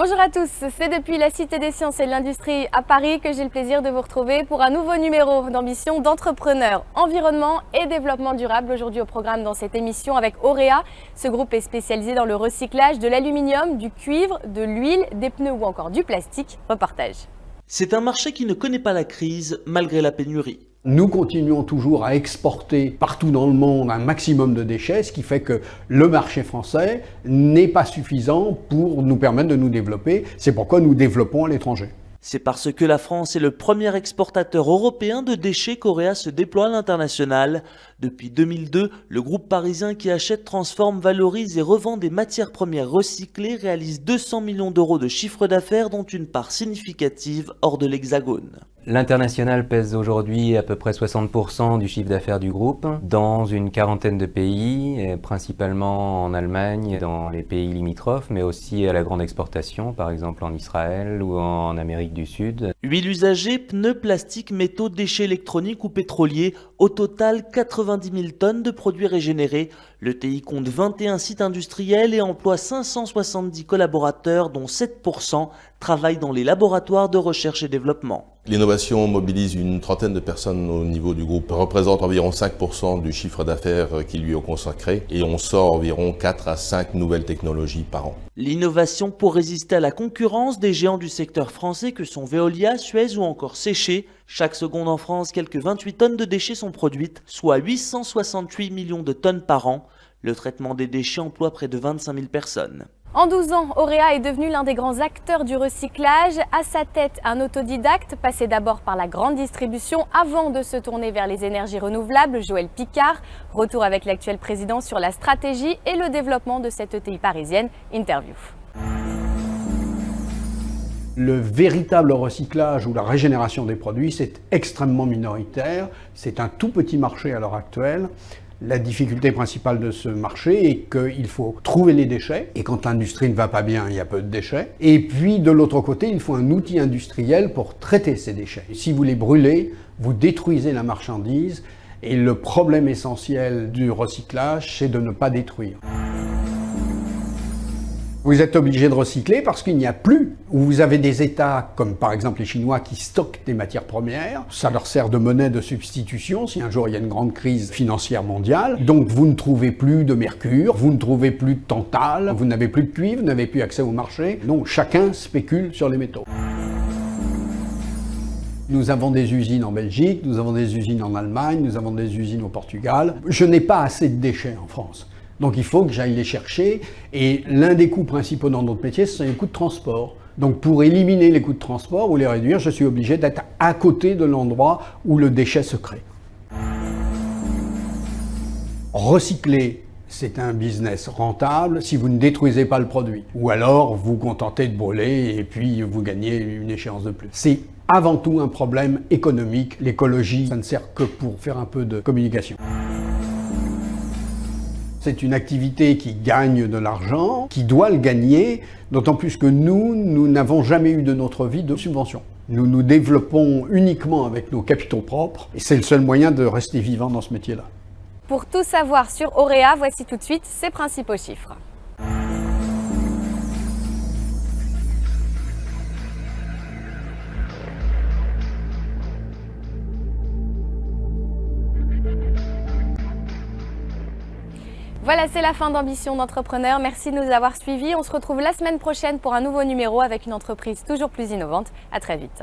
Bonjour à tous, c'est depuis la Cité des Sciences et de l'Industrie à Paris que j'ai le plaisir de vous retrouver pour un nouveau numéro d'Ambition d'entrepreneur, environnement et développement durable. Aujourd'hui au programme dans cette émission avec Auréa. Ce groupe est spécialisé dans le recyclage de l'aluminium, du cuivre, de l'huile, des pneus ou encore du plastique. Reportage. C'est un marché qui ne connaît pas la crise malgré la pénurie. Nous continuons toujours à exporter partout dans le monde un maximum de déchets, ce qui fait que le marché français n'est pas suffisant pour nous permettre de nous développer. C'est pourquoi nous développons à l'étranger. C'est parce que la France est le premier exportateur européen de déchets qu'Auréa se déploie à l'international. Depuis 2002, le groupe parisien qui achète, transforme, valorise et revend des matières premières recyclées réalise 200 millions d'euros de chiffre d'affaires, dont une part significative hors de l'Hexagone. L'international pèse aujourd'hui à peu près 60% du chiffre d'affaires du groupe dans une quarantaine de pays, principalement en Allemagne et dans les pays limitrophes, mais aussi à la grande exportation, par exemple en Israël ou en Amérique du Sud. Huile usagée, pneus, plastiques, métaux, déchets électroniques ou pétroliers, au total 90 000 tonnes de produits régénérés. Le TI compte 21 sites industriels et emploie 570 collaborateurs, dont 7% travaillent dans les laboratoires de recherche et développement. L'innovation mobilise une trentaine de personnes au niveau du groupe, représente environ 5% du chiffre d'affaires qui lui est consacré et on sort environ 4 à 5 nouvelles technologies par an. L'innovation pour résister à la concurrence des géants du secteur français que sont Veolia, Suez ou encore Séché. Chaque seconde en France, quelques 28 tonnes de déchets sont produites, soit 868 millions de tonnes par an. Le traitement des déchets emploie près de 25 000 personnes. En 12 ans, Auréa est devenu l'un des grands acteurs du recyclage. À sa tête, un autodidacte, passé d'abord par la grande distribution avant de se tourner vers les énergies renouvelables, Joël Picard. Retour avec l'actuel président sur la stratégie et le développement de cette ETI parisienne. Interview. Le véritable recyclage ou la régénération des produits, c'est extrêmement minoritaire. C'est un tout petit marché à l'heure actuelle. La difficulté principale de ce marché est qu'il faut trouver les déchets, et quand l'industrie ne va pas bien, il y a peu de déchets. Et puis de l'autre côté, il faut un outil industriel pour traiter ces déchets. Si vous les brûlez, vous détruisez la marchandise, et le problème essentiel du recyclage, c'est de ne pas détruire. Vous êtes obligé de recycler parce qu'il n'y a plus, où vous avez des États, comme par exemple les Chinois, qui stockent des matières premières. Ça leur sert de monnaie de substitution si un jour il y a une grande crise financière mondiale. Donc vous ne trouvez plus de mercure, vous ne trouvez plus de tantale, vous n'avez plus de cuivre, vous n'avez plus accès au marché. Donc chacun spécule sur les métaux. Nous avons des usines en Belgique, nous avons des usines en Allemagne, nous avons des usines au Portugal. Je n'ai pas assez de déchets en France. Donc il faut que j'aille les chercher, et l'un des coûts principaux dans notre métier, ce sont les coûts de transport. Donc pour éliminer les coûts de transport ou les réduire, je suis obligé d'être à côté de l'endroit où le déchet se crée. Recycler, c'est un business rentable si vous ne détruisez pas le produit. Ou alors vous vous contentez de brûler et puis vous gagnez une échéance de plus. C'est avant tout un problème économique. L'écologie, ça ne sert que pour faire un peu de communication. C'est une activité qui gagne de l'argent, qui doit le gagner, d'autant plus que nous n'avons jamais eu de notre vie de subvention. Nous nous développons uniquement avec nos capitaux propres, et c'est le seul moyen de rester vivant dans ce métier-là. Pour tout savoir sur Auréa, voici tout de suite ses principaux chiffres. Voilà, c'est la fin d'Ambition d'entrepreneur. Merci de nous avoir suivis. On se retrouve la semaine prochaine pour un nouveau numéro avec une entreprise toujours plus innovante. À très vite.